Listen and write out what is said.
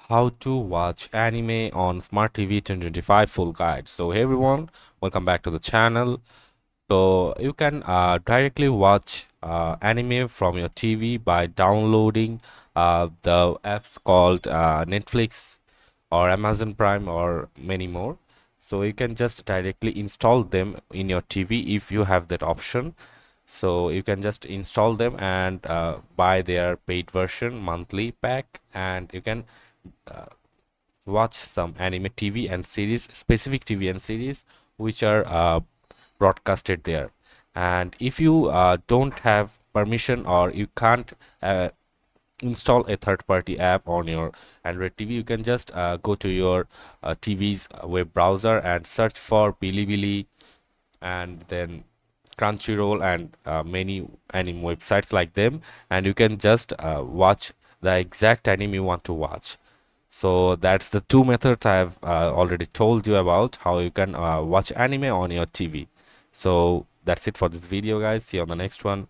How to watch anime on Smart TV 2025 full guide. So hey everyone, welcome back to the channel. So you can directly watch anime from your TV by downloading the apps called Netflix or Amazon Prime or many more. So you can just directly install them in your TV if you have that option. So you can just install them and buy their paid version monthly pack, and you can watch some anime TV and series, specific TV and series which are broadcasted there. And if you don't have permission or you can't install a third-party app on your Android TV, you can just go to your TV's web browser and search for Bilibili and then Crunchyroll and many anime websites like them, and you can just watch the exact anime you want to watch. So that's the two methods I've already told you about how you can watch anime on your TV. So that's it for this video, guys. See you on the next one.